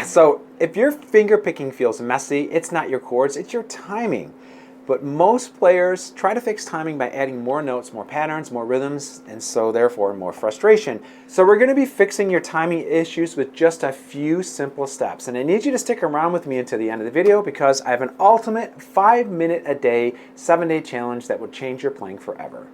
So if your finger picking feels messy, it's not your chords, it's your timing. But most players try to fix timing by adding more notes, more patterns, more rhythms, and so therefore more frustration. So we're going to be fixing your timing issues with just a few simple steps. And I need you to stick around with me until the end of the video because I have an ultimate 5-minute a day, 7-day challenge that will change your playing forever.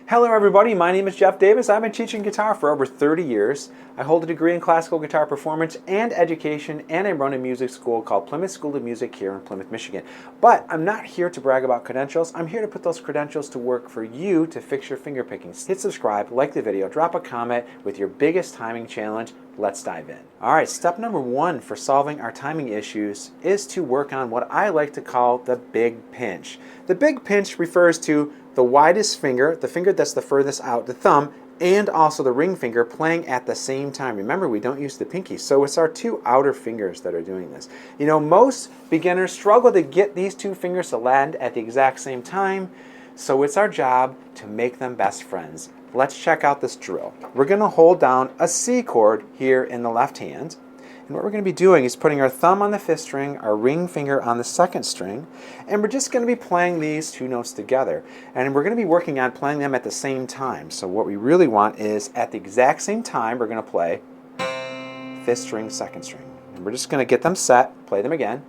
Hello everybody, my name is Jeff Davis. I've been teaching guitar for over 30 years. I hold a degree in classical guitar performance and education, and I run a music school called Plymouth School of Music here in Plymouth, Michigan. But I'm not here to brag about credentials. I'm here to put those credentials to work for you to fix your finger picking. Hit subscribe, like the video, drop a comment with your biggest timing challenge. Let's dive in. Alright, step number 1 for solving our timing issues is to work on what I like to call the big pinch. The big pinch refers to the widest finger, the finger that's the furthest out, the thumb, and also the ring finger playing at the same time. Remember, we don't use the pinky, so it's our two outer fingers that are doing this. You know, most beginners struggle to get these two fingers to land at the exact same time, so it's our job to make them best friends. Let's check out this drill. We're going to hold down a C chord here in the left hand. And what we're going to be doing is putting our thumb on the 5th string, our ring finger on the 2nd string, and we're just going to be playing these two notes together. And we're going to be working on playing them at the same time. So what we really want is at the exact same time we're going to play 5th string, 2nd string. And we're just going to get them set, play them again.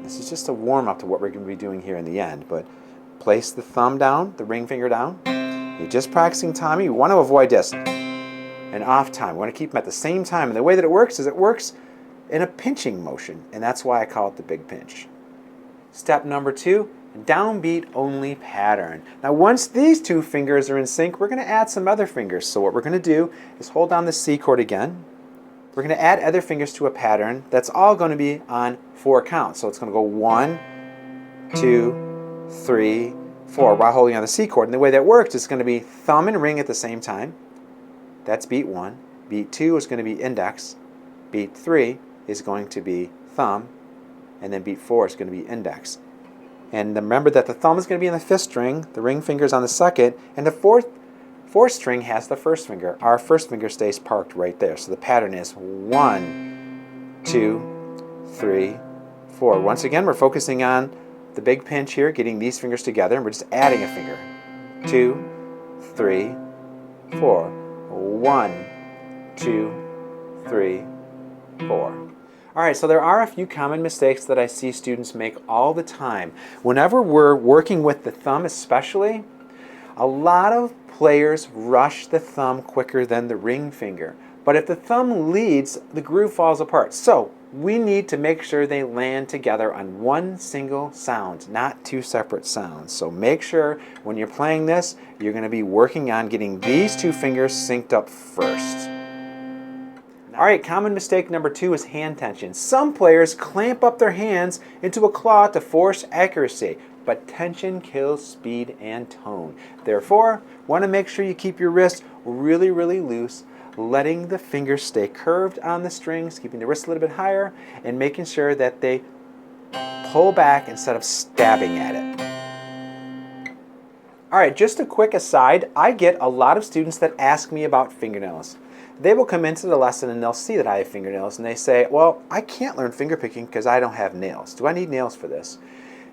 This is just a warm-up to what we're going to be doing here in the end. But place the thumb down, the ring finger down. You're just practicing timing. You want to avoid this. And off time. We want to keep them at the same time. And the way that it works is it works in a pinching motion. And that's why I call it the big pinch. Step number 2, downbeat-only pattern. Now once these two fingers are in sync, we're going to add some other fingers. So what we're going to do is hold down the C chord again. We're going to add other fingers to a pattern that's all going to be on 4 counts. So it's going to go 1, 2, 3, 4 while holding on the C chord. And the way that works is going to be thumb and ring at the same time. That's beat 1. Beat 2 is going to be index. Beat 3 is going to be thumb. And then beat 4 is going to be index. And remember that the thumb is going to be on the 5th string, the ring finger is on the 2nd, and the 4th string has the 1st finger. Our 1st finger stays parked right there. So the pattern is 1, 2, 3, 4. Once again, we're focusing on the big pinch here, getting these fingers together, and we're just adding a finger. 2, 3, 4. 1, 2, 3, 4. Alright, so there are a few common mistakes that I see students make all the time. Whenever we're working with the thumb especially, a lot of players rush the thumb quicker than the ring finger. But if the thumb leads, the groove falls apart. So we need to make sure they land together on one single sound, not two separate sounds. So make sure when you're playing this, you're going to be working on getting these two fingers synced up first. Alright, common mistake number 2 is hand tension. Some players clamp up their hands into a claw to force accuracy, but tension kills speed and tone. Therefore, want to make sure you keep your wrist really, really loose, letting the fingers stay curved on the strings, keeping the wrist a little bit higher, and making sure that they pull back instead of stabbing at it. Alright, just a quick aside, I get a lot of students that ask me about fingernails. They will come into the lesson and they'll see that I have fingernails and they say, well, I can't learn fingerpicking because I don't have nails. Do I need nails for this?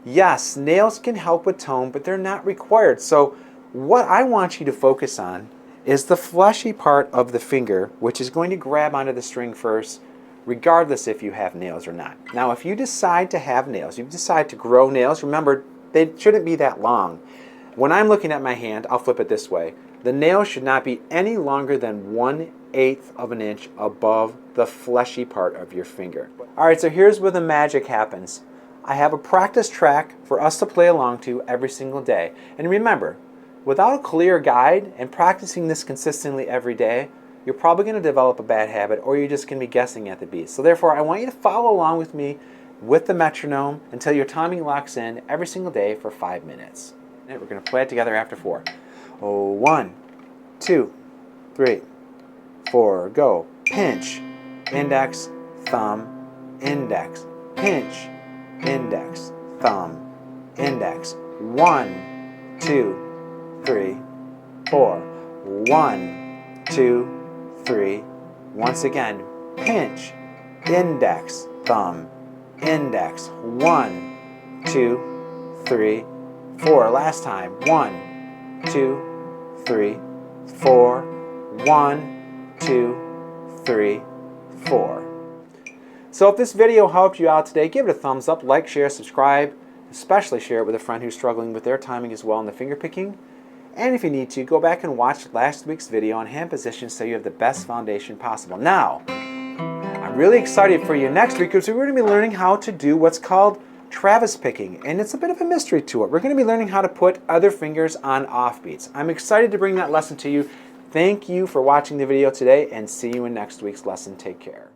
Yes, nails can help with tone, but they're not required. So what I want you to focus on is the fleshy part of the finger, which is going to grab onto the string first, regardless if you have nails or not. Now, if you decide to have nails, you decide to grow nails, remember, they shouldn't be that long. When I'm looking at my hand, I'll flip it this way. The nail should not be any longer than 1/8 of an inch above the fleshy part of your finger. Alright, so here's where the magic happens. I have a practice track for us to play along to every single day. And remember, without a clear guide and practicing this consistently every day, you're probably going to develop a bad habit or you're just going to be guessing at the beat. So therefore, I want you to follow along with me with the metronome until your timing locks in every single day for 5 minutes. And we're going to play it together after 4. 1, 2, 3, 4, go. Pinch, index, thumb, index, pinch, index, thumb, index. 1, 2, 3, 4. 1, 2, 3. Once again, pinch, index, thumb, index. 1, 2, 3, 4. Last time. 1, 2, 3, 4. 1, 2, 3, 4. So if this video helped you out today, give it a thumbs up, like, share, subscribe, especially share it with a friend who's struggling with their timing as well in the finger picking. And if you need to, go back and watch last week's video on hand positions so you have the best foundation possible. Now, I'm really excited for you next week because we're going to be learning how to do what's called Travis picking, and it's a bit of a mystery to it. We're going to be learning how to put other fingers on offbeats. I'm excited to bring that lesson to you. Thank you for watching the video today, and see you in next week's lesson. Take care.